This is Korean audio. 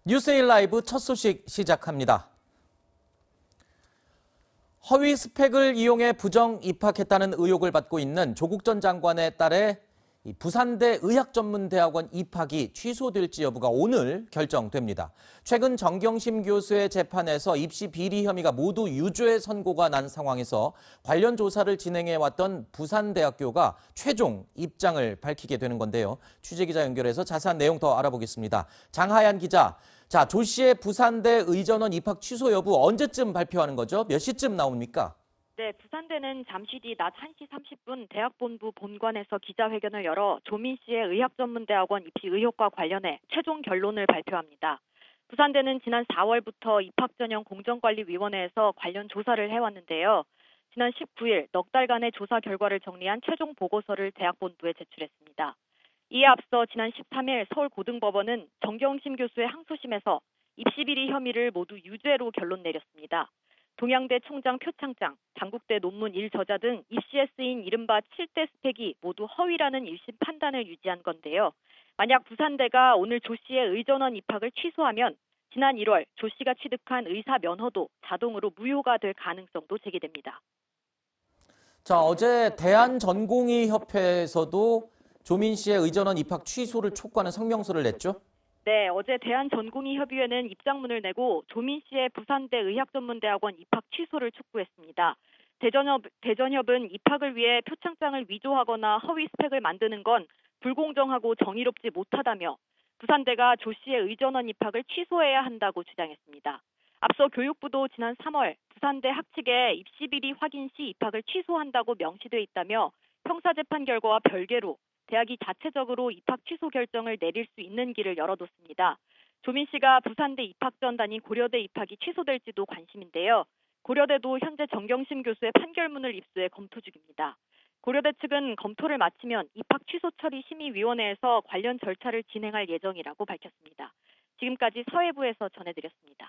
뉴스에일 라이브 첫 소식 시작합니다. 허위 스펙을 이용해 부정 입학했다는 의혹을 받고 있는 조국 전 장관의 딸의 부산대 의학전문대학원 입학이 취소될지 여부가 오늘 결정됩니다. 최근 정경심 교수의 재판에서 입시 비리 혐의가 모두 유죄 선고가 난 상황에서 관련 조사를 진행해왔던 부산대학교가 최종 입장을 밝히게 되는 건데요. 취재기자 연결해서 자세한 내용 더 알아보겠습니다. 장하얀 기자, 자, 조 씨의 부산대 의전원 입학 취소 여부 언제쯤 발표하는 거죠? 몇 시쯤 나옵니까? 네, 부산대는 잠시 뒤 낮 1시 30분 대학본부 본관에서 기자회견을 열어 조민 씨의 의학전문대학원 입시 의혹과 관련해 최종 결론을 발표합니다. 부산대는 지난 4월부터 입학전형 공정관리위원회에서 관련 조사를 해왔는데요. 지난 19일 넉 달간의 조사 결과를 정리한 최종 보고서를 대학본부에 제출했습니다. 이에 앞서 지난 13일 서울고등법원은 정경심 교수의 항소심에서 입시비리 혐의를 모두 유죄로 결론 내렸습니다. 동양대 총장 표창장, 단국대 논문 1저자 등 입시에 쓰인 이른바 7대 스펙이 모두 허위라는 1심 판단을 유지한 건데요. 만약 부산대가 오늘 조 씨의 의전원 입학을 취소하면 지난 1월 조 씨가 취득한 의사 면허도 자동으로 무효가 될 가능성도 제기됩니다. 자, 어제 대한전공의협회에서도 조민 씨의 의전원 입학 취소를 촉구하는 성명서를 냈죠? 네, 어제 대한전공의협의회는 입장문을 내고 조민 씨의 부산대 의학전문대학원 입학 취소를 촉구했습니다. 대전협은 입학을 위해 표창장을 위조하거나 허위 스펙을 만드는 건 불공정하고 정의롭지 못하다며 부산대가 조 씨의 의전원 입학을 취소해야 한다고 주장했습니다. 앞서 교육부도 지난 3월 부산대 학칙에 입시비리 확인 시 입학을 취소한다고 명시돼 있다며 형사재판 결과와 별개로 대학이 자체적으로 입학 취소 결정을 내릴 수 있는 길을 열어뒀습니다. 조민 씨가 부산대 입학 전 다닌 고려대 입학이 취소될지도 관심인데요. 고려대도 현재 정경심 교수의 판결문을 입수해 검토 중입니다. 고려대 측은 검토를 마치면 입학 취소 처리 심의위원회에서 관련 절차를 진행할 예정이라고 밝혔습니다. 지금까지 사회부에서 전해드렸습니다.